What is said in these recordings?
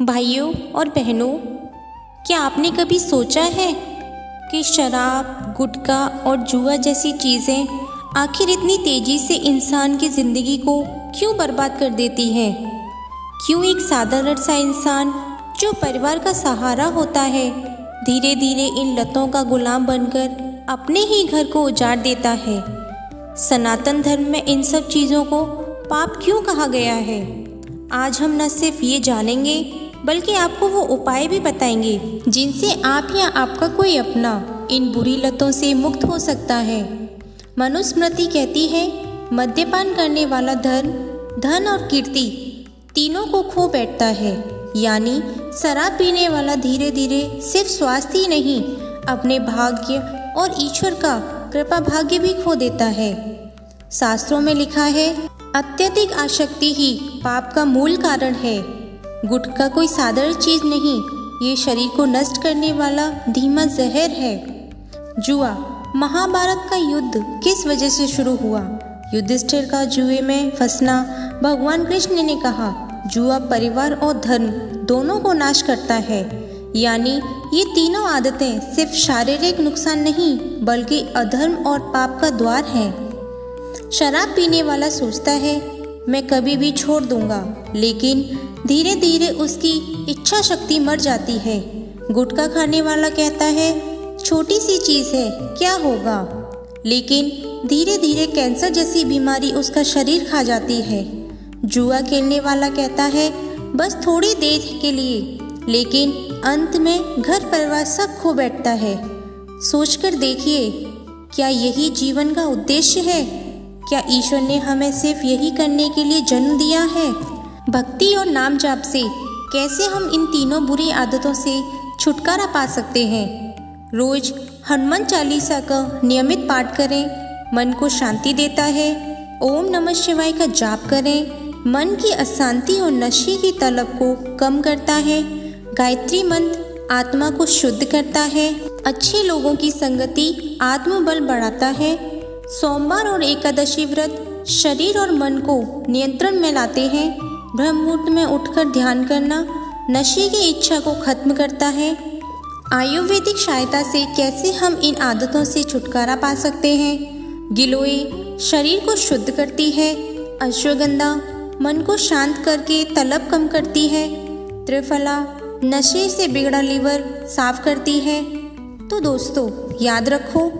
भाइयों और बहनों, क्या आपने कभी सोचा है कि शराब, गुटखा और जुआ जैसी चीज़ें आखिर इतनी तेज़ी से इंसान की ज़िंदगी को क्यों बर्बाद कर देती हैं? क्यों एक साधारण सा इंसान जो परिवार का सहारा होता है, धीरे धीरे इन लतों का गुलाम बनकर अपने ही घर को उजाड़ देता है? सनातन धर्म में इन सब चीज़ों को पाप क्यों कहा गया है? आज हम न सिर्फ ये जानेंगे बल्कि आपको वो उपाय भी बताएंगे जिनसे आप या आपका कोई अपना इन बुरी लतों से मुक्त हो सकता है। मनुस्मृति कहती है, मद्यपान करने वाला धन और कीर्ति तीनों को खो बैठता है। यानी शराब पीने वाला धीरे धीरे सिर्फ स्वास्थ्य ही नहीं, अपने भाग्य और ईश्वर का कृपा भाग्य भी खो देता है। शास्त्रों में लिखा है, अत्यधिक आसक्ति ही पाप का मूल कारण है। गुटखा कोई साधारण चीज नहीं, ये शरीर को नष्ट करने वाला धीमा जहर है। जुआ, महाभारत का युद्ध किस वजह से शुरू हुआ? युधिष्ठिर का जुए में फंसना। भगवान कृष्ण ने कहा, जुआ परिवार और धर्म दोनों को नाश करता है। यानी ये तीनों आदतें सिर्फ शारीरिक नुकसान नहीं बल्कि अधर्म और पाप का द्वार है। शराब पीने वाला सोचता है, मैं कभी भी छोड़ दूंगा, लेकिन धीरे धीरे उसकी इच्छा शक्ति मर जाती है। गुटखा खाने वाला कहता है, छोटी सी चीज़ है, क्या होगा, लेकिन धीरे धीरे कैंसर जैसी बीमारी उसका शरीर खा जाती है। जुआ खेलने वाला कहता है, बस थोड़ी देर के लिए, लेकिन अंत में घर परिवार सब खो बैठता है। सोचकर देखिए, क्या यही जीवन का उद्देश्य है? क्या ईश्वर ने हमें सिर्फ यही करने के लिए जन्म दिया है? भक्ति और नाम जाप से कैसे हम इन तीनों बुरी आदतों से छुटकारा पा सकते हैं? रोज हनुमान चालीसा का नियमित पाठ करें, मन को शांति देता है। ओम नमः शिवाय का जाप करें, मन की अशांति और नशे की तलब को कम करता है। गायत्री मंत्र आत्मा को शुद्ध करता है। अच्छे लोगों की संगति आत्मबल बढ़ाता है। सोमवार और एकादशी व्रत शरीर और मन को नियंत्रण में लाते हैं। ब्रह्म मुहूर्त में उठकर ध्यान करना नशे की इच्छा को खत्म करता है। आयुर्वेदिक सहायता से कैसे हम इन आदतों से छुटकारा पा सकते हैं? गिलोय शरीर को शुद्ध करती है। अश्वगंधा मन को शांत करके तलब कम करती है। त्रिफला नशे से बिगड़ा लीवर साफ करती है। तो दोस्तों, याद रखो,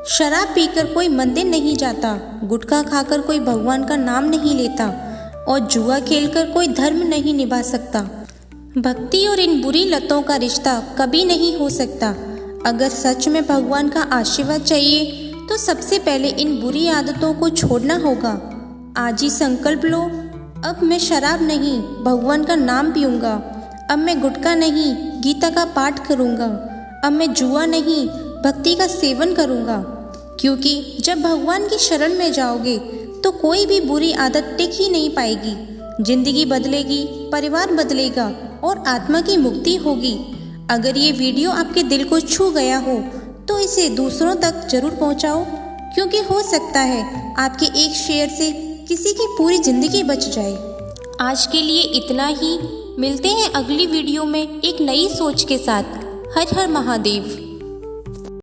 शराब पीकर कोई मंदिर नहीं जाता, गुटखा खाकर कोई भगवान का नाम नहीं लेता और जुआ खेलकर कोई धर्म नहीं निभा सकता। भक्ति और इन बुरी लतों का रिश्ता कभी नहीं हो सकता। अगर सच में भगवान का आशीर्वाद चाहिए तो सबसे पहले इन बुरी आदतों को छोड़ना होगा। आज ही संकल्प लो, अब मैं शराब नहीं, भगवान का नाम पीऊँगा। अब मैं गुटखा नहीं, गीता का पाठ करूँगा। अब मैं जुआ नहीं, भक्ति का सेवन करूँगा। क्योंकि जब भगवान की शरण में जाओगे तो कोई भी बुरी आदत टिक ही नहीं पाएगी। जिंदगी बदलेगी, परिवार बदलेगा और आत्मा की मुक्ति होगी। अगर ये वीडियो आपके दिल को छू गया हो तो इसे दूसरों तक जरूर पहुंचाओ, क्योंकि हो सकता है आपके एक शेयर से किसी की पूरी जिंदगी बच जाए। आज के लिए इतना ही। मिलते हैं अगली वीडियो में एक नई सोच के साथ। हर हर महादेव।